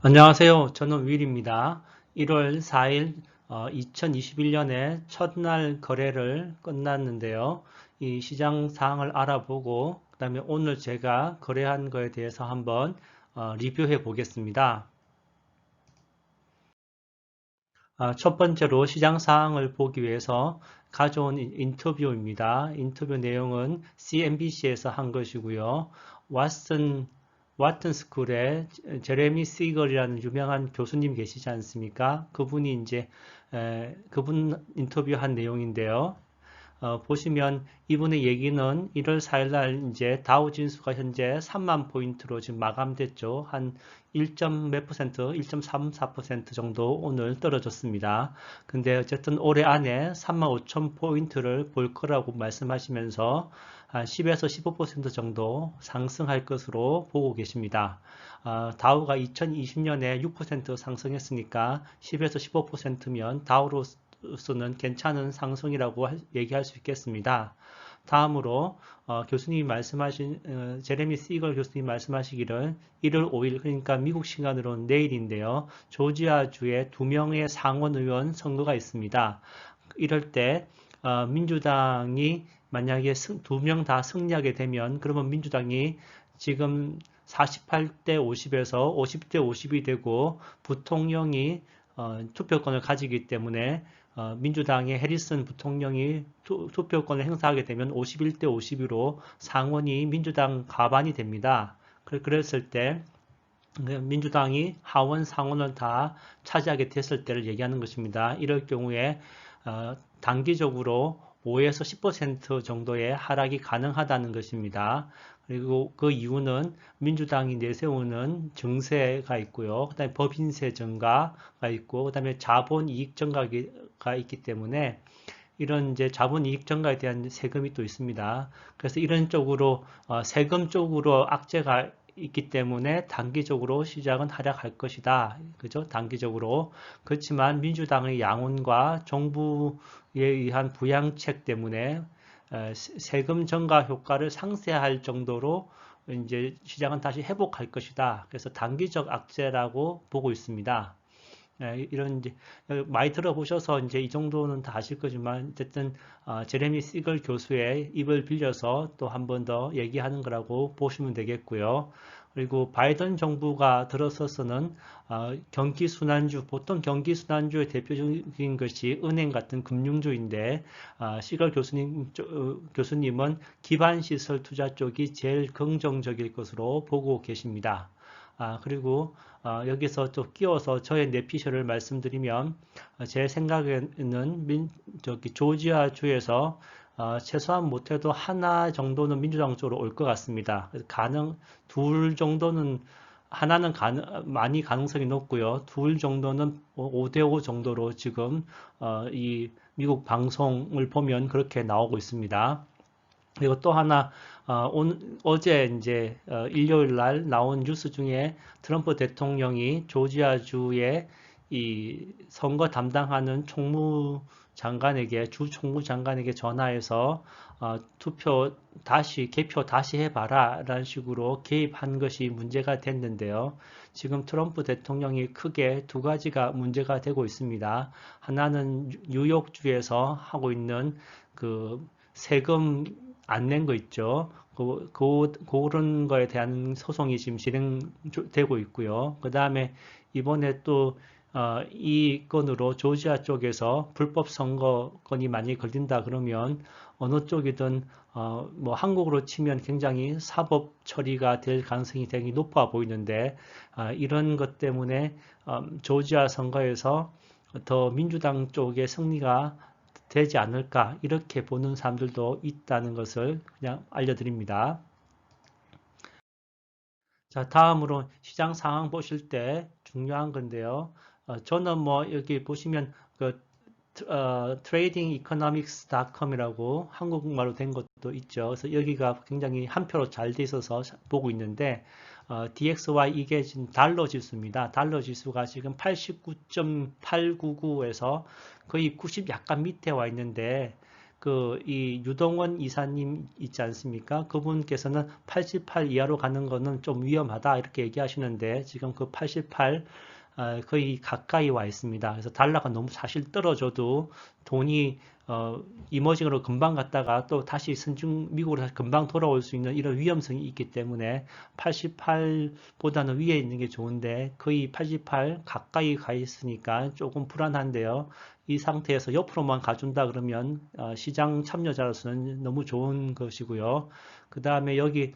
안녕하세요. 저는 윌입니다. 1월 4일 2021년에 첫날 거래를 끝났는데요. 이 시장 상황을 알아보고 그다음에 오늘 제가 거래한 거에 대해서 한번 리뷰해 보겠습니다. 첫 번째로 시장 상황을 보기 위해서 가져온 인터뷰입니다. 인터뷰 내용은 CNBC에서 한 것이고요. 왓슨 스쿨에 제레미 시걸이라는 유명한 교수님 계시지 않습니까? 그분이 이제 그분 인터뷰한 내용인데요. 보시면 이분의 얘기는 1월 4일 날 이제 다우 지수가 현재 3만 포인트로 지금 마감됐죠. 한 1점 몇 퍼센트, 1.34% 정도 오늘 떨어졌습니다. 근데 어쨌든 올해 안에 3만 5천 포인트를 볼 거라고 말씀하시면서 한 10에서 15% 정도 상승할 것으로 보고 계십니다. 다우가 2020년에 6% 상승했으니까 10에서 15%면 다우로서는 괜찮은 상승이라고 얘기할 수 있겠습니다. 다음으로 교수님이 말씀하신 제레미 시걸 교수님 말씀하시기를 1월 5일 그러니까 미국 시간으로는 내일인데요. 조지아주에 2명의 상원 의원 선거가 있습니다. 이럴 때 민주당이 만약에 2명 다 승리하게 되면 그러면 민주당이 지금 48대 50에서 50대 50이 되고 부통령이 투표권을 가지기 때문에 민주당의 해리슨 부통령이 투표권을 행사하게 되면 51대 52로 상원이 민주당 과반이 됩니다. 그랬을 때 민주당이 하원 상원을 다 차지하게 됐을 때를 얘기하는 것입니다. 이럴 경우에 단기적으로 5에서 10% 정도의 하락이 가능하다는 것입니다. 그리고 그 이유는 민주당이 내세우는 증세가 있고요. 그다음에 법인세 증가가 있고, 그다음에 자본이익 증가가 있기 때문에 이런 이제 자본이익 증가에 대한 세금이 또 있습니다. 그래서 이런 쪽으로 세금 쪽으로 악재가 있기 때문에 단기적으로 시장은 하락할 것이다. 그죠? 단기적으로. 그렇지만 민주당의 양원과 정부에 의한 부양책 때문에 세금 증가 효과를 상쇄할 정도로 이제 시장은 다시 회복할 것이다. 그래서 단기적 악재라고 보고 있습니다. 이런 이제 많이 들어보셔서 이제 이 정도는 다 아실 거지만 어쨌든 제레미 시걸 교수의 입을 빌려서 또 한 번 더 얘기하는 거라고 보시면 되겠고요. 그리고 바이든 정부가 들어서서는 경기 순환주, 보통 경기 순환주의 대표적인 것이 은행 같은 금융주인데 시걸 교수님은 기반시설 투자 쪽이 제일 긍정적일 것으로 보고 계십니다. 그리고 여기서 또 끼워서 저의 내피셜을 말씀드리면 제 생각에는 조지아주에서 최소한 못해도 하나 정도는 민주당 쪽으로 올 것 같습니다. 둘 정도는 하나는 많이 가능성이 높고요. 둘 정도는 5대5 정도로 지금 이 미국 방송을 보면 그렇게 나오고 있습니다. 그리고 또 하나 어제 이제 일요일 날 나온 뉴스 중에 트럼프 대통령이 조지아주의 이 선거 담당하는 주 총무장관에게 전화해서 개표 다시 해봐라 라는 식으로 개입한 것이 문제가 됐는데요. 지금 트럼프 대통령이 크게 두 가지가 문제가 되고 있습니다. 하나는 뉴욕주에서 하고 있는 그 세금 안 낸 거 있죠. 그런 거에 대한 소송이 지금 진행되고 있고요. 그 다음에 이번에 또 이 건으로 조지아 쪽에서 불법 선거건이 많이 걸린다 그러면 어느 쪽이든 뭐 한국으로 치면 굉장히 사법 처리가 될 가능성이 되게 높아 보이는데 이런 것 때문에 조지아 선거에서 더 민주당 쪽의 승리가 되지 않을까 이렇게 보는 사람들도 있다는 것을 그냥 알려드립니다. 자, 다음으로 시장 상황 보실 때 중요한 건데요. 저는 뭐 여기 보시면 그 tradingeconomics.com이라고 한국말로 된 것도 있죠. 그래서 여기가 굉장히 한 표로 잘 돼 있어서 보고 있는데 DXY 이게 지금 달러 지수입니다. 달러 지수가 지금 89.899에서 거의 90 약간 밑에 와 있는데 이 유동원 이사님 있지 않습니까? 그분께서는 88 이하로 가는 거는 좀 위험하다 이렇게 얘기하시는데 지금 그 88 거의 가까이 와 있습니다. 그래서 달러가 너무 사실 떨어져도 돈이 이머징으로 금방 갔다가 또 다시 미국으로 다시 금방 돌아올 수 있는 이런 위험성이 있기 때문에 88보다는 위에 있는 게 좋은데 거의 88 가까이 가 있으니까 조금 불안한데요. 이 상태에서 옆으로만 가준다 그러면 시장 참여자로서는 너무 좋은 것이고요. 그 다음에 여기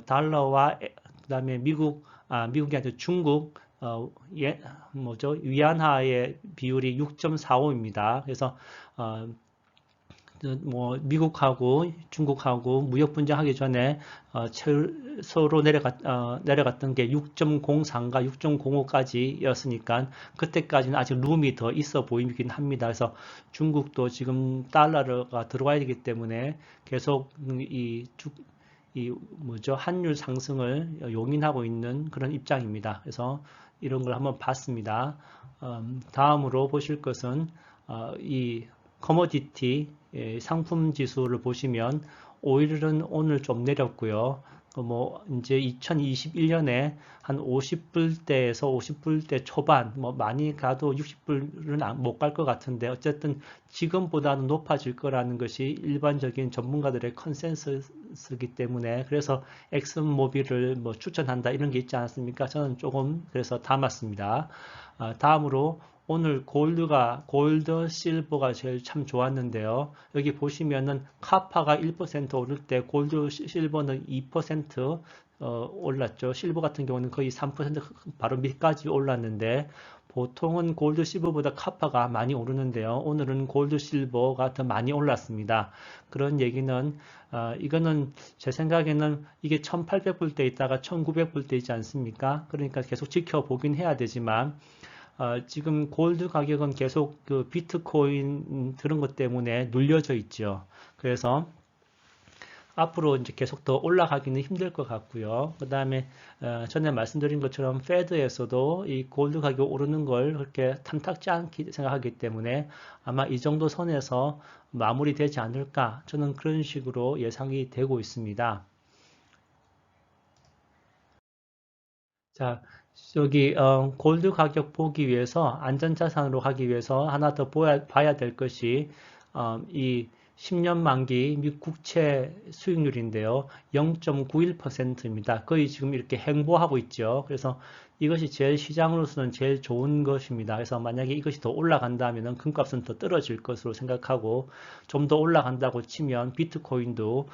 달러와 그 다음에 미국이 아니라 중국 위안화의 비율이 6.45입니다. 그래서 미국하고 중국하고 무역 분쟁하기 전에 서로 내려갔던 게 6.03가 6.05까지였으니까 그때까지는 아직 룸이 더 있어 보이긴 합니다. 그래서 중국도 지금 달러가 들어와야 되기 때문에 계속 환율 상승을 용인하고 있는 그런 입장입니다. 그래서 이런 걸 한번 봤습니다. 다음으로 보실 것은 이 커머디티 상품 지수를 보시면 오일은 오늘 좀 내렸고요. 이제 2021년에 한 50불대에서 50불대 초반, 많이 가도 60불은 못 갈 것 같은데 어쨌든 지금보다는 높아질 거라는 것이 일반적인 전문가들의 컨센서스이기 때문에 그래서 엑슨모빌을 추천한다 이런 게 있지 않았습니까? 저는 조금 그래서 담았습니다. 다음으로 오늘 골드, 실버가 제일 참 좋았는데요. 여기 보시면은 카파가 1% 오를 때 골드, 실버는 2% 올랐죠. 실버 같은 경우는 거의 3% 바로 밑까지 올랐는데 보통은 골드, 실버보다 카파가 많이 오르는데요. 오늘은 골드, 실버가 더 많이 올랐습니다. 그런 얘기는 이거는 제 생각에는 이게 1800불대 있다가 1900불대 있지 않습니까? 그러니까 계속 지켜보긴 해야 되지만 지금 골드 가격은 계속 그 비트코인 그런 것 때문에 눌려져 있죠. 그래서 앞으로 이제 계속 더 올라가기는 힘들 것 같고요. 그 다음에 전에 말씀드린 것처럼 페드에서도 이 골드 가격 오르는 걸 그렇게 탐탁지 않게 생각하기 때문에 아마 이 정도 선에서 마무리되지 않을까 저는 그런 식으로 예상이 되고 있습니다. 자, 여기 골드 가격 보기 위해서 안전자산으로 가기 위해서 하나 더 봐야 될 것이 이 10년 만기 미 국채 수익률인데요. 0.91%입니다. 거의 지금 이렇게 횡보하고 있죠. 그래서 이것이 제일 시장으로서는 제일 좋은 것입니다. 그래서 만약에 이것이 더 올라간다면 금값은 더 떨어질 것으로 생각하고 좀 더 올라간다고 치면 비트코인도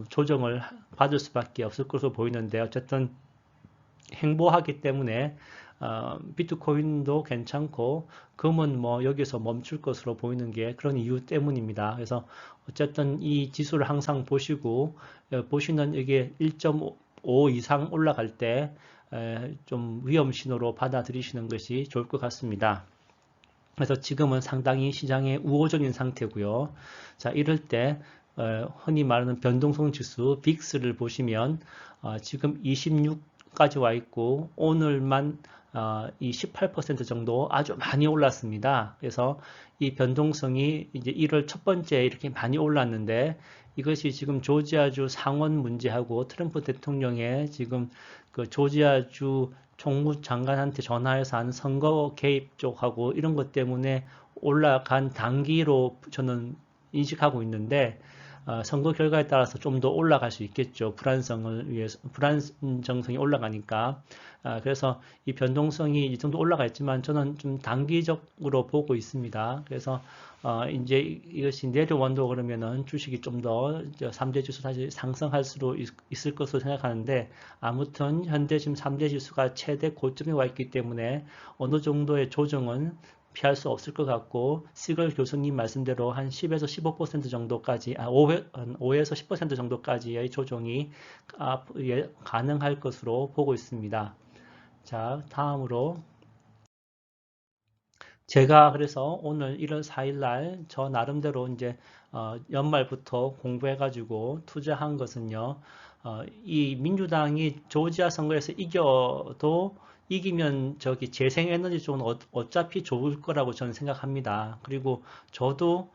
조정을 받을 수밖에 없을 것으로 보이는데 어쨌든 행보하기 때문에 비트코인도 괜찮고 금은 여기서 멈출 것으로 보이는 게 그런 이유 때문입니다. 그래서 어쨌든 이 지수를 항상 보시고 보시는 이게 1.5 이상 올라갈 때 좀 위험 신호로 받아들이시는 것이 좋을 것 같습니다. 그래서 지금은 상당히 시장에 우호적인 상태고요. 자, 이럴 때 흔히 말하는 변동성 지수 빅스를 보시면 지금 26까지 와 있고 오늘만 이 18% 정도 아주 많이 올랐습니다. 그래서 이 변동성이 이제 1월 첫 번째 이렇게 많이 올랐는데 이것이 지금 조지아주 상원 문제하고 트럼프 대통령의 지금 그 조지아주 총무장관한테 전화해서 한 선거 개입 쪽하고 이런 것 때문에 올라간 단기로 저는 인식하고 있는데 선거 결과에 따라서 좀 더 올라갈 수 있겠죠. 불안정성이 올라가니까. 그래서 이 변동성이 이 정도 올라가 있지만 저는 좀 단기적으로 보고 있습니다. 그래서 이제 이것이 내려온다고 그러면은 주식이 좀 더 3대 지수 다시 상승할 수도 있을 것으로 생각하는데 아무튼 현재 지금 3대 지수가 최대 고점에 와 있기 때문에 어느 정도의 조정은 피할 수 없을 것 같고 시걸 교수님 말씀대로 한 10에서 15% 정도까지 5에서 10% 정도까지의 조정이 가능할 것으로 보고 있습니다. 자, 다음으로 제가 그래서 오늘 1월 4일 날 저 나름대로 이제 연말부터 공부해가지고 투자한 것은요. 이 민주당이 조지아 선거에서 이기면 저기 재생에너지 쪽은 어차피 좋을 거라고 저는 생각합니다. 그리고 저도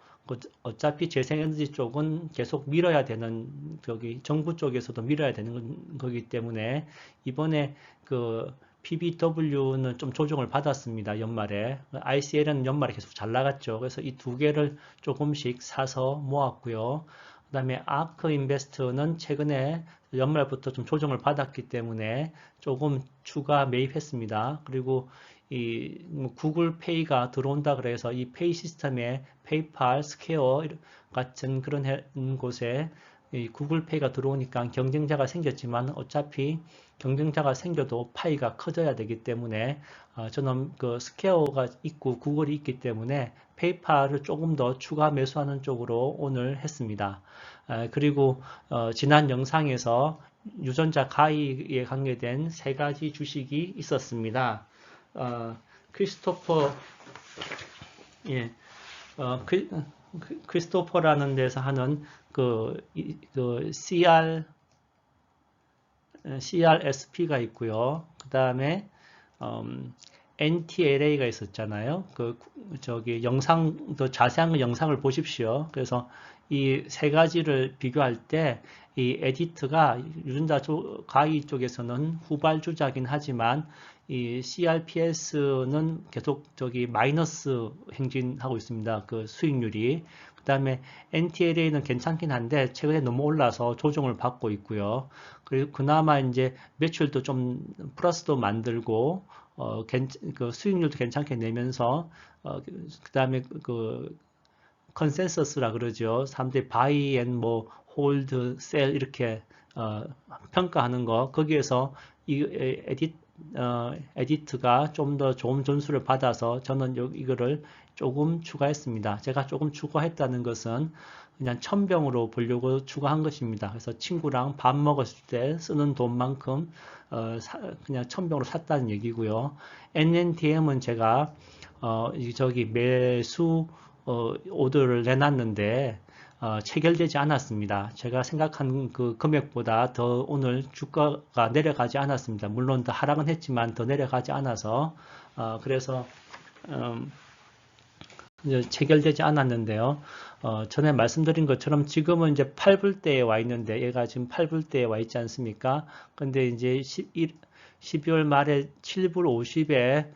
어차피 재생에너지 쪽은 계속 밀어야 되는, 저기 정부 쪽에서도 밀어야 되는 거기 때문에 이번에 그 PBW는 좀 조정을 받았습니다. 연말에. ICL은 연말에 계속 잘 나갔죠. 그래서 이 두 개를 조금씩 사서 모았고요. 그다음에 아크 인베스트는 최근에 연말부터 좀 조정을 받았기 때문에 조금 추가 매입했습니다. 그리고 이 구글 페이가 들어온다 그래서 이 페이 시스템에 페이팔, 스퀘어 같은 그런 곳에 이 구글 페이가 들어오니까 경쟁자가 생겼지만 어차피 경쟁자가 생겨도 파이가 커져야 되기 때문에 저는 그 스퀘어가 있고 구글이 있기 때문에 페이팔을 조금 더 추가 매수하는 쪽으로 오늘 했습니다. 그리고 지난 영상에서 유전자 가입에 관계된 세 가지 주식이 있었습니다. 크리스토퍼, 예, 크리스토퍼라는 데서 하는 그 CRSP가 있고요. 그 다음에 NTLA가 있었잖아요. 저기 더 자세한 영상을 보십시오. 그래서 이 세 가지를 비교할 때 이 에디트가 유전자 가위 쪽에서는 후발주자긴 하지만 이 CRPS는 계속 저기 마이너스 행진하고 있습니다. 그 수익률이. 그 다음에 NTLA는 괜찮긴 한데 최근에 너무 올라서 조정을 받고 있고요. 그리고 그나마 이제 매출도 좀 플러스도 만들고 그 수익률도 괜찮게 내면서 그다음에 그 컨센서스라 그러죠. 사람들이 바이 앤 뭐 홀드, 셀 이렇게 평가하는 거 거기에서 이 에디트가 좀 더 좋은 점수를 받아서 저는 이거를 조금 추가했습니다. 제가 조금 추가했다는 것은 그냥 천병으로 보려고 추가한 것입니다. 그래서 친구랑 밥 먹었을 때 쓰는 돈만큼 그냥 천병으로 샀다는 얘기고요. NNDM은 제가 저기 매수 오더를 내놨는데 체결되지 않았습니다. 제가 생각한 그 금액보다 더 오늘 주가가 내려가지 않았습니다. 물론 더 하락은 했지만 더 내려가지 않아서 그래서 체결되지 않았는데요. 전에 말씀드린 것처럼 지금은 이제 8불대에 와 있는데 얘가 지금 8불대에 와 있지 않습니까? 근데 이제 12월 말에 7불 50에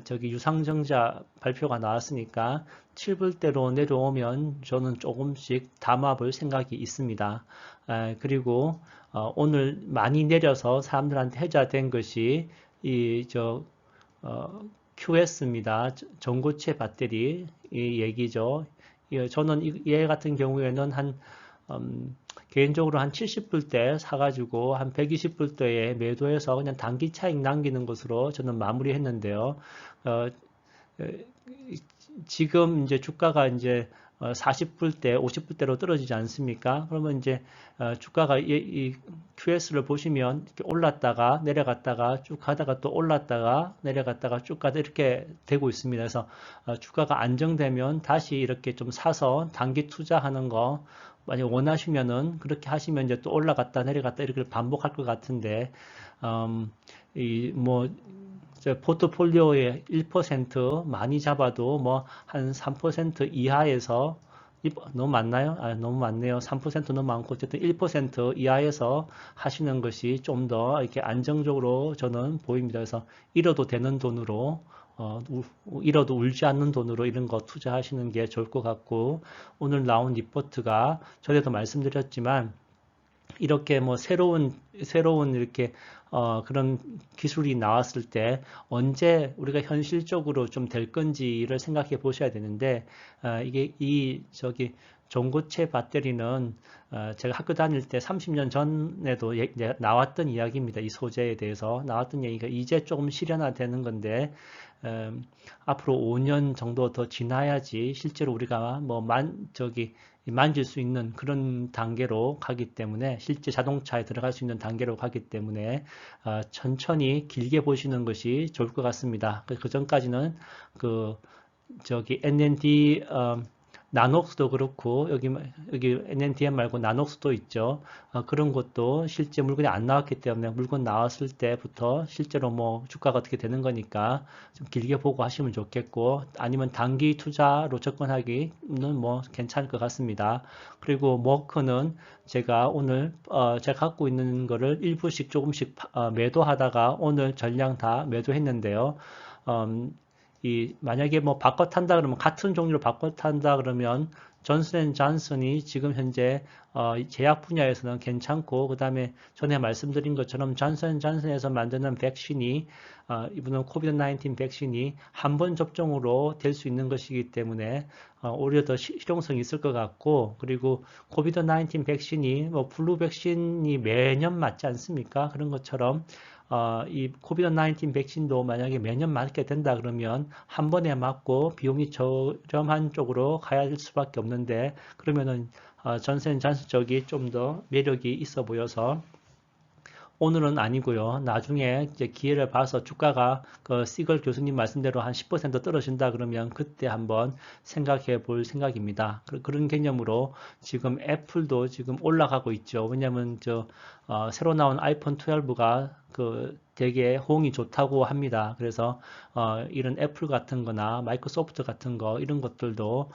저기 유상증자 발표가 나왔으니까 7불대로 내려오면 저는 조금씩 담아볼 생각이 있습니다. 그리고 오늘 많이 내려서 사람들한테 해자된 것이 QS입니다. 전고체 배터리 이 얘기죠. 저는 얘 같은 경우에는 개인적으로 한 70불대 사가지고 한 120불대에 매도해서 그냥 단기 차익 남기는 것으로 저는 마무리했는데요. 지금 이제 주가가 이제 40불대, 50불대로 떨어지지 않습니까? 그러면 이제 주가가 이 QS를 보시면 이렇게 올랐다가 내려갔다가 쭉 가다가 또 올랐다가 내려갔다가 쭉 가다 이렇게 되고 있습니다. 그래서 주가가 안정되면 다시 이렇게 좀 사서 단기 투자하는 거 만약 원하시면은 그렇게 하시면 이제 또 올라갔다 내려갔다 이렇게 반복할 것 같은데 포트폴리오의 1% 많이 잡아도 뭐 한 3% 이하에서 너무 많나요? 너무 많네요. 3% 너무 많고 어쨌든 1% 이하에서 하시는 것이 좀 더 이렇게 안정적으로 저는 보입니다. 그래서 잃어도 되는 돈으로 잃어도 울지 않는 돈으로 이런 거 투자하시는 게 좋을 것 같고 오늘 나온 리포트가 전에도 말씀드렸지만 이렇게 뭐 새로운 이렇게 그런 기술이 나왔을 때 언제 우리가 현실적으로 좀 될 건지를 생각해 보셔야 되는데 이게 저기 전고체 배터리는 제가 학교 다닐 때 30년 전에도 나왔던 이야기입니다. 이 소재에 대해서 나왔던 얘기가 이제 조금 실현화되는 건데 앞으로 5년 정도 더 지나야지 실제로 우리가 뭐 만질 수 있는 그런 단계로 가기 때문에 실제 자동차에 들어갈 수 있는 단계로 가기 때문에 천천히 길게 보시는 것이 좋을 것 같습니다. 그 전까지는 NND 나녹스도 그렇고 여기 NNDM 말고 나녹스도 있죠. 그런 것도 실제 물건이 안 나왔기 때문에 물건 나왔을 때부터 실제로 뭐 주가가 어떻게 되는 거니까 좀 길게 보고 하시면 좋겠고 아니면 단기 투자로 접근하기는 뭐 괜찮을 것 같습니다. 그리고 머크는 제가 오늘 제가 갖고 있는 거를 일부씩 조금씩 매도하다가 오늘 전량 다 매도했는데요. 만약에 뭐 바꿔 탄다 그러면 같은 종류로 바꿔 탄다 그러면 존슨앤존슨이 지금 현재 제약 분야에서는 괜찮고 그다음에 전에 말씀드린 것처럼 존슨앤존슨에서 만드는 백신이 이분은 코비드-19 백신이 한 번 접종으로 될 수 있는 것이기 때문에 오히려 더 실용성이 있을 것 같고 그리고 코비드-19 백신이 뭐 플루 백신이 매년 맞지 않습니까? 그런 것처럼 이 코비드-19 백신도 만약에 매년 맞게 된다 그러면 한 번에 맞고 비용이 저렴한 쪽으로 가야 할 수밖에 없는데 그러면은 전센 잔스 쪽이 좀 더 매력이 있어 보여서 오늘은 아니고요. 나중에 이제 기회를 봐서 주가가 그 시걸 교수님 말씀대로 한 10% 떨어진다 그러면 그때 한번 생각해 볼 생각입니다. 그런 개념으로 지금 애플도 지금 올라가고 있죠. 왜냐하면 새로 나온 아이폰 12가 그 되게 호응이 좋다고 합니다. 그래서 이런 애플 같은 거나 마이크로소프트 같은 거 이런 것들도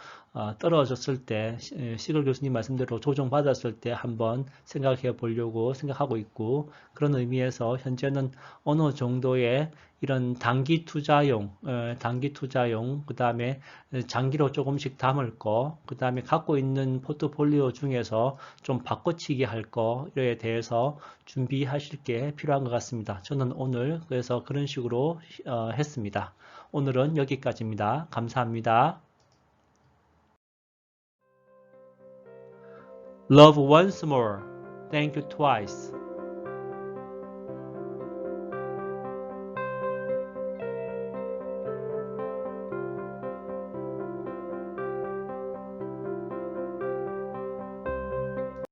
떨어졌을 때 시글 교수님 말씀대로 조정받았을 때 한번 생각해 보려고 생각하고 있고 그런 의미에서 현재는 어느 정도의 이런 단기 투자용, 그 다음에 장기로 조금씩 담을 거, 그 다음에 갖고 있는 포트폴리오 중에서 좀 바꿔치기 할 거에 대해서 준비하실 게 필요한 것 같습니다. 저는 오늘 그래서 그런 식으로 했습니다. 오늘은 여기까지입니다. 감사합니다. Love once more. Thank you twice.